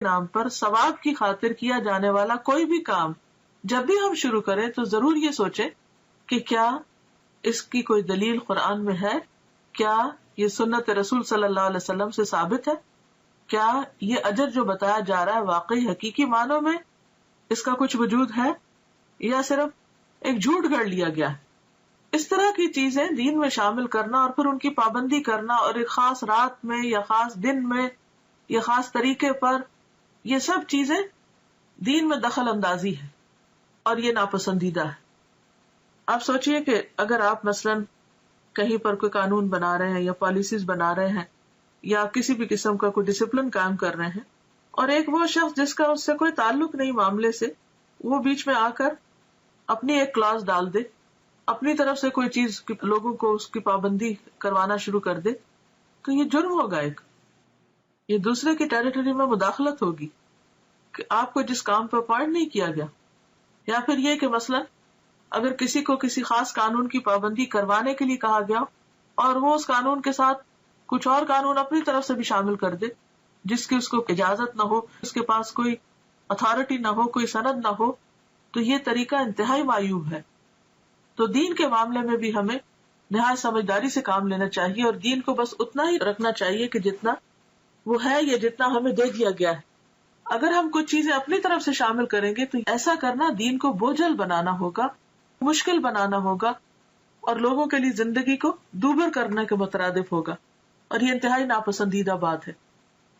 نام پر ثواب کی خاطر کیا جانے والا کوئی بھی کام جب بھی ہم شروع کریں تو ضرور یہ سوچیں کہ کیا اس کی کوئی دلیل قرآن میں ہے، کیا یہ سنت رسول صلی اللہ علیہ وسلم سے ثابت ہے، کیا یہ اجر جو بتایا جا رہا ہے واقعی حقیقی معنوں میں اس کا کچھ وجود ہے یا صرف ایک جھوٹ گڑھ لیا گیا ہے۔ اس طرح کی چیزیں دین میں شامل کرنا اور پھر ان کی پابندی کرنا اور ایک خاص رات میں یا خاص دن میں یا خاص طریقے پر، یہ سب چیزیں دین میں دخل اندازی ہے اور یہ ناپسندیدہ ہے۔ آپ سوچئے کہ اگر آپ مثلاً کہیں پر کوئی قانون بنا رہے ہیں یا پالیسیز بنا رہے ہیں یا کسی بھی قسم کا کوئی ڈسپلن قائم کر رہے ہیں، اور ایک وہ شخص جس کا اس سے کوئی تعلق نہیں معاملے سے، وہ بیچ میں آ کر اپنی ایک کلاس ڈال دے، اپنی طرف سے کوئی چیز لوگوں کو اس کی پابندی کروانا شروع کر دے، تو یہ جرم ہوگا، ایک یہ دوسرے کی ٹیریٹری میں مداخلت ہوگی کہ آپ کو جس کام پہ اپوائنٹ نہیں کیا گیا۔ یا پھر یہ کہ مثلاً اگر کسی کو کسی خاص قانون کی پابندی کروانے کے لیے کہا گیا اور وہ اس قانون کے ساتھ کچھ اور قانون اپنی طرف سے بھی شامل کر دے جس کی اس کو اجازت نہ ہو، اس کے پاس کوئی اتھارٹی نہ ہو، کوئی سند نہ ہو، تو یہ طریقہ انتہائی معیوب ہے۔ تو دین کے معاملے میں بھی ہمیں نہایت سمجھداری سے کام لینا چاہیے اور دین کو بس اتنا ہی رکھنا چاہیے کہ جتنا وہ ہے یا جتنا ہمیں دے دیا گیا ہے۔ اگر ہم کچھ چیزیں اپنی طرف سے شامل کریں گے تو ایسا کرنا دین کو بوجھل بنانا ہوگا، مشکل بنانا ہوگا اور لوگوں کے لیے زندگی کو دوبر کرنے کے مترادف ہوگا، اور یہ انتہائی ناپسندیدہ بات ہے،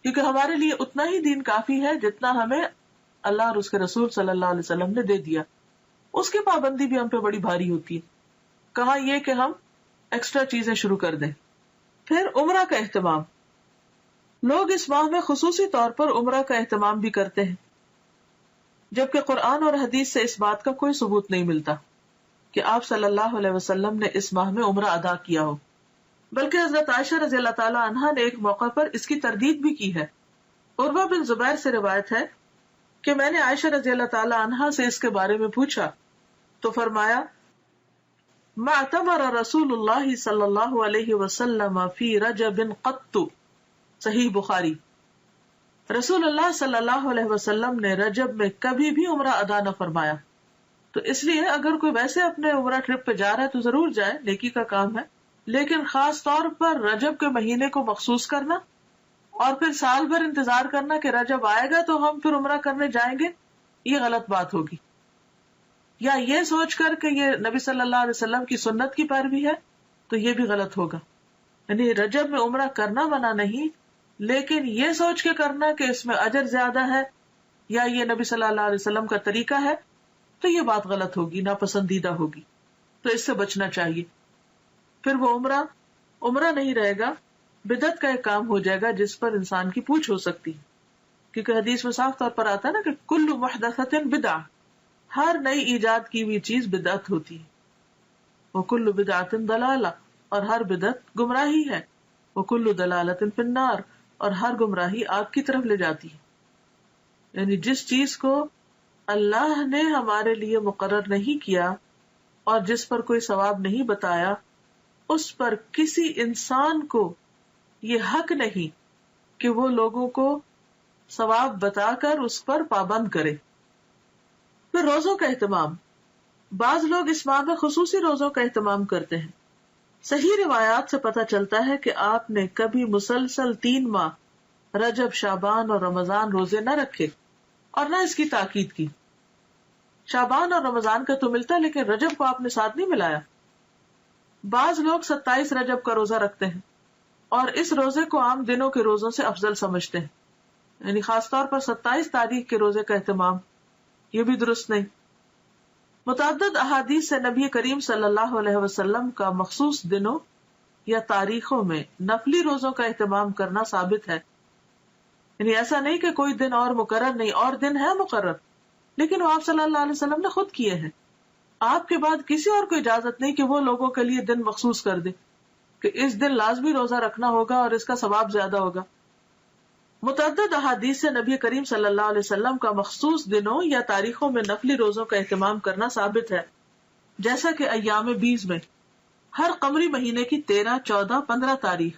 کیونکہ ہمارے لیے اتنا ہی دین کافی ہے جتنا ہمیں اللہ اور اس کے رسول صلی اللہ علیہ وسلم نے دے دیا۔ اس کی پابندی بھی ہم پہ بڑی بھاری ہوتی ہے، کہاں یہ کہ ہم ایکسٹرا چیزیں شروع کر دیں۔ پھر عمرہ کا اہتمام، لوگ اس ماہ میں خصوصی طور پر عمرہ کا اہتمام بھی کرتے ہیں، جبکہ قرآن اور حدیث سے اس بات کا کوئی ثبوت نہیں ملتا کہ آپ صلی اللہ علیہ وسلم نے اس ماہ میں عمرہ ادا کیا ہو، بلکہ حضرت عائشہ رضی اللہ تعالی عنہا نے ایک موقع پر اس کی تردید بھی کی ہے۔ عروہ بن زبیر سے روایت ہے کہ میں نے عائشہ رضی اللہ تعالی عنہا سے اس کے بارے میں پوچھا تو فرمایا، ما اعتمر رسول اللہ صلی اللہ علیہ وسلم فی رجب قط، صحیح بخاری، رسول اللہ صلی اللہ علیہ وسلم نے رجب میں کبھی بھی عمرہ ادا نہ فرمایا۔ تو اس لیے اگر کوئی ویسے اپنے عمرہ ٹرپ پہ جا رہا ہے تو ضرور جائے، نیکی کا کام ہے، لیکن خاص طور پر رجب کے مہینے کو مخصوص کرنا اور پھر سال بھر انتظار کرنا کہ رجب آئے گا تو ہم پھر عمرہ کرنے جائیں گے، یہ غلط بات ہوگی۔ یا یہ سوچ کر کہ یہ نبی صلی اللہ علیہ وسلم کی سنت کی پیروی ہے تو یہ بھی غلط ہوگا۔ یعنی رجب میں عمرہ کرنا منع نہیں، لیکن یہ سوچ کے کرنا کہ اس میں اجر زیادہ ہے یا یہ نبی صلی اللہ علیہ وسلم کا طریقہ ہے تو یہ بات غلط ہوگی، ناپسندیدہ ہوگی، تو اس سے بچنا چاہیے۔ پھر وہ عمرہ نہیں رہے گا، بدعت کا ایک کام ہو جائے گا جس پر انسان کی پوچھ ہو سکتی ہے، کیونکہ حدیث میں صاف طور پر آتا ہے نا کہ کل محدثۃ بدعہ، ہر نئی ایجاد کی ہوئی چیز بدعت ہوتی ہے، وکل بدعۃ ضلالہ، اور ہر بدعت گمراہی ہے، وکل ضلالۃ فی النار، اور ہر گمراہی آگ کی طرف لے جاتی ہے۔ یعنی جس چیز کو اللہ نے ہمارے لیے مقرر نہیں کیا اور جس پر کوئی ثواب نہیں بتایا، اس پر کسی انسان کو یہ حق نہیں کہ وہ لوگوں کو ثواب بتا کر اس پر پابند کرے۔ پھر روزوں کا اہتمام، بعض لوگ اس ماہ میں خصوصی روزوں کا اہتمام کرتے ہیں۔ صحیح روایات سے پتہ چلتا ہے کہ آپ نے کبھی مسلسل 3 ماہ رجب، شعبان اور رمضان روزے نہ رکھے اور نہ اس کی تاکید کی۔ شعبان اور رمضان کا تو ملتا لیکن رجب کو آپ نے ساتھ نہیں ملایا۔ بعض لوگ 27 رجب کا روزہ رکھتے ہیں اور اس روزے کو عام دنوں کے روزوں سے افضل سمجھتے ہیں، یعنی خاص طور پر 27 تاریخ کے روزے کا اہتمام، یہ بھی درست نہیں۔ متعدد احادیث سے نبی کریم صلی اللہ علیہ وسلم کا مخصوص دنوں یا تاریخوں میں نفلی روزوں کا اہتمام کرنا ثابت ہے، یعنی ایسا نہیں کہ کوئی دن اور مقرر نہیں، اور دن ہے مقرر، لیکن وہ آپ صلی اللہ علیہ وسلم نے خود کیے ہیں۔ آپ کے بعد کسی اور کو اجازت نہیں کہ وہ لوگوں کے لیے دن مخصوص کر دے کہ اس دن لازمی روزہ رکھنا ہوگا اور اس کا ثواب زیادہ ہوگا۔ متعدد احادیث سے نبی کریم صلی اللہ علیہ وسلم کا مخصوص دنوں یا تاریخوں میں نفلی روزوں کا اہتمام کرنا ثابت ہے، جیسا کہ ایام بیز میں ہر قمری مہینے کی 13، 14، 15 تاریخ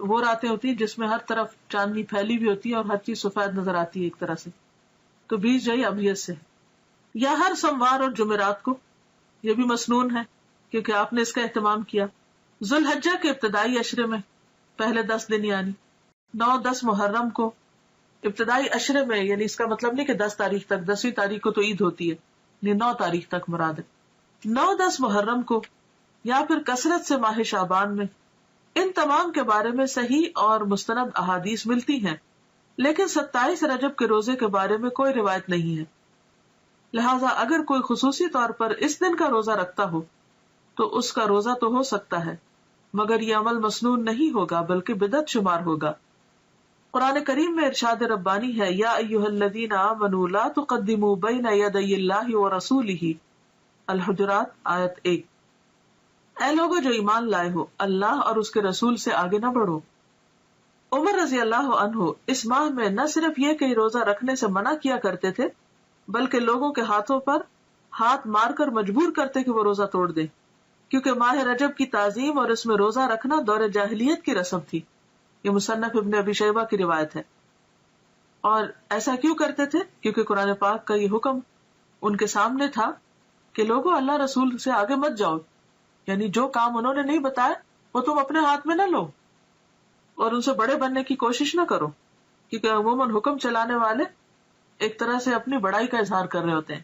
وہ راتیں ہوتی ہیں جس میں ہر طرف چاندنی پھیلی ہوئی ہوتی ہے اور ہر چیز سفید نظر آتی ہے ایک طرح سے. تو 20 جو ہے ابیض سے. یا ہر سوموار اور جمعرات کو، یہ بھی مسنون ہے کیونکہ آپ نے اس کا اہتمام کیا. ذوالحجہ کے ابتدائی عشرے میں پہلے 10 دن یعنی 9-10 محرم کو ابتدائی عشرے میں، یعنی اس کا مطلب نہیں کہ 10 تاریخ تک، 10ویں تاریخ کو تو عید ہوتی ہے، یعنی 9 تاریخ تک مراد ہے. 9-10 محرم کو یا پھر کثرت سے ماہ شعبان میں. ان تمام کے بارے میں صحیح اور مستند احادیث ملتی ہیں، لیکن 27 رجب کے روزے کے بارے میں کوئی روایت نہیں ہے. لہٰذا اگر کوئی خصوصی طور پر اس دن کا روزہ رکھتا ہو تو اس کا روزہ تو ہو سکتا ہے، مگر یہ عمل مسنون نہیں ہوگا بلکہ بدعت شمار ہوگا. قرآن کریم میں ارشاد ربانی ہے، یا ایھا الذین آمنوا لا تقدموا بین یدی اللہ ورسولہ، الحجرات آیت 1. اے لوگو جو ایمان لائے ہو، اللہ اور اس کے رسول سے آگے نہ بڑھو. عمر رضی اللہ عنہ اس ماہ میں نہ صرف یہ کہ روزہ رکھنے سے منع کیا کرتے تھے، بلکہ لوگوں کے ہاتھوں پر ہاتھ مار کر مجبور کرتے کہ وہ روزہ توڑ دیں، کیونکہ ماہ رجب کی تعظیم اور اس میں روزہ رکھنا دور جاہلیت کی رسم تھی. یہ مصنف ابن ابی شیبہ کی روایت ہے. اور ایسا کیوں کرتے تھے؟ کیونکہ قرآن پاک کا یہ حکم ان کے سامنے تھا کہ لوگوں اللہ رسول سے آگے مت جاؤ، یعنی جو کام انہوں نے نہیں بتایا وہ تم اپنے ہاتھ میں نہ لو اور ان سے بڑے بننے کی کوشش نہ کرو، کیونکہ عموماً حکم چلانے والے ایک طرح سے اپنی بڑائی کا اظہار کر رہے ہوتے ہیں.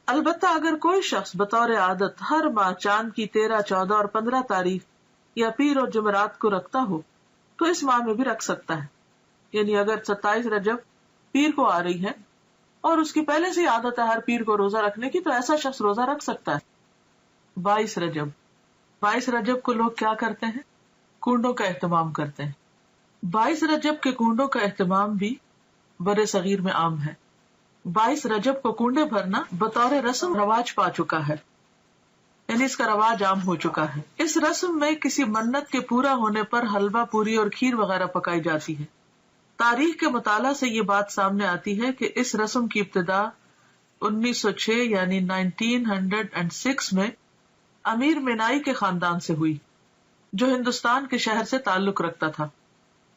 البتہ اگر کوئی شخص بطور عادت ہر ماہ چاند کی 13، 14 اور 15 تاریخ یا پیر اور جمعرات کو رکھتا ہو تو اس ماہ میں بھی رکھ سکتا ہے. یعنی اگر 27 رجب پیر کو آ رہی ہے اور اس کی پہلے سے ہی عادت ہے ہر پیر کو روزہ رکھنے کی، تو ایسا شخص روزہ رکھ سکتا ہے. 22 رجب کو لوگ کیا کرتے ہیں؟ کنڈوں کا اہتمام کرتے ہیں. 22 رجب کے کنڈوں کا اہتمام بھی بر صغیر میں عام ہے. 22 رجب کو کنڈے بھرنا بطور رسم رواج پا چکا ہے، یعنی اس کا رواج عام ہو چکا ہے. اس رسم میں کسی منت کے پورا ہونے پر حلوہ پوری اور کھیر وغیرہ پکائی جاتی ہے. تاریخ کے مطالعہ سے یہ بات سامنے آتی ہے کہ اس رسم کی ابتدا 1906 یعنی 1906 میں امیر مینائی کے خاندان سے ہوئی، جو ہندوستان کے شہر سے تعلق رکھتا تھا.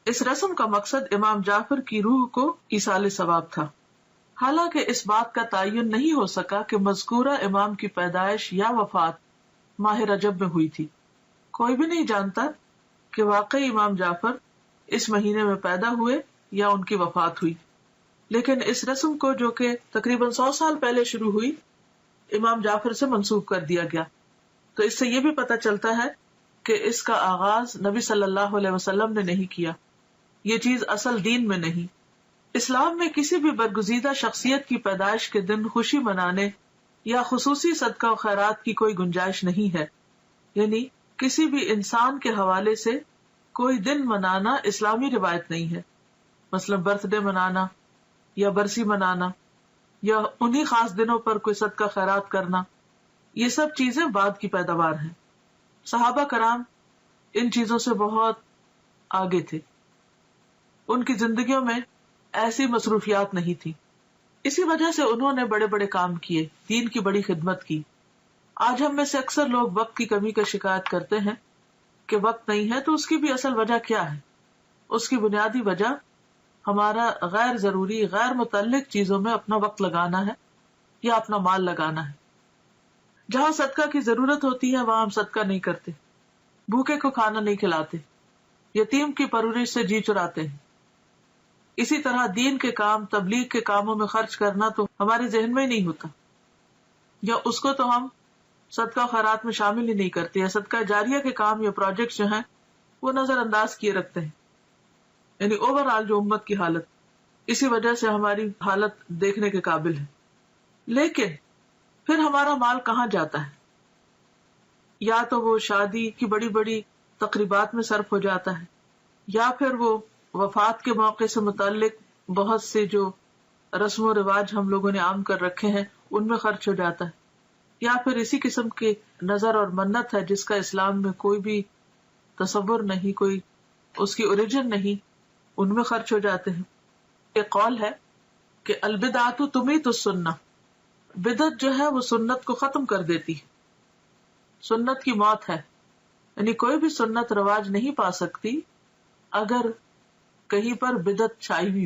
اس رسم کا مقصد امام جعفر کی روح کو ایصال ثواب تھا. حالانکہ اس بات کا تعین نہیں ہو سکا کہ مذکورہ امام کی پیدائش یا وفات ماہ رجب میں ہوئی تھی. کوئی بھی نہیں جانتا کہ واقعی امام جعفر اس مہینے میں پیدا ہوئے یا ان کی وفات ہوئی. لیکن اس رسم کو، جو کہ تقریباً 100 سال پہلے شروع ہوئی، امام جعفر سے منسوخ کر دیا گیا. تو اس سے یہ بھی پتہ چلتا ہے کہ اس کا آغاز نبی صلی اللہ علیہ وسلم نے نہیں کیا. یہ چیز اصل دین میں نہیں. اسلام میں کسی بھی برگزیدہ شخصیت کی پیدائش کے دن خوشی منانے یا خصوصی صدقہ و خیرات کی کوئی گنجائش نہیں ہے. یعنی کسی بھی انسان کے حوالے سے کوئی دن منانا اسلامی روایت نہیں ہے. مثلا برتھ ڈے منانا یا برسی منانا یا انہی خاص دنوں پر کوئی صدقہ خیرات کرنا، یہ سب چیزیں بعد کی پیداوار ہیں. صحابہ کرام ان چیزوں سے بہت آگے تھے، ان کی زندگیوں میں ایسی مصروفیات نہیں تھی. اسی وجہ سے انہوں نے بڑے بڑے کام کیے، دین کی بڑی خدمت کی. آج ہم میں سے اکثر لوگ وقت کی کمی کا شکایت کرتے ہیں کہ وقت نہیں ہے، تو اس کی بھی اصل وجہ کیا ہے؟ اس کی بنیادی وجہ ہمارا غیر ضروری، غیر متعلق چیزوں میں اپنا وقت لگانا ہے یا اپنا مال لگانا ہے. جہاں صدقہ کی ضرورت ہوتی ہے وہاں ہم صدقہ نہیں کرتے، بھوکے کو کھانا نہیں کھلاتے، یتیم کی پرورش سے جی چراتے ہیں. اسی طرح دین کے کام، تبلیغ کے کاموں میں خرچ کرنا تو ہمارے ذہن میں ہی نہیں ہوتا، یا اس کو تو ہم صدقہ خیرات میں شامل ہی نہیں کرتے، یا صدقہ جاریہ کے کام یا پروجیکٹس جو ہیں وہ نظر انداز کیے رکھتے ہیں. یعنی اوور آل جو امت کی حالت، اسی وجہ سے ہماری حالت دیکھنے کے قابل ہے. لیکن پھر ہمارا مال کہاں جاتا ہے؟ یا تو وہ شادی کی بڑی بڑی تقریبات میں صرف ہو جاتا ہے، یا پھر وہ وفات کے موقع سے متعلق بہت سے جو رسم و رواج ہم لوگوں نے عام کر رکھے ہیں ان میں خرچ ہو جاتا ہے، یا پھر اسی قسم کے نظر اور منت ہے جس کا اسلام میں کوئی بھی تصور نہیں، کوئی اس کی اوریجن نہیں، ان میں خرچ ہو جاتے ہیں. ایک قول ہے کہ البدعۃ تمیت السنہ، بدعت جو ہے وہ سنت کو ختم کر دیتی ہے، سنت کی موت ہے. یعنی کوئی بھی سنت رواج نہیں پا سکتی اگر کہیں پر بدعت چھائی ہوئی ہو.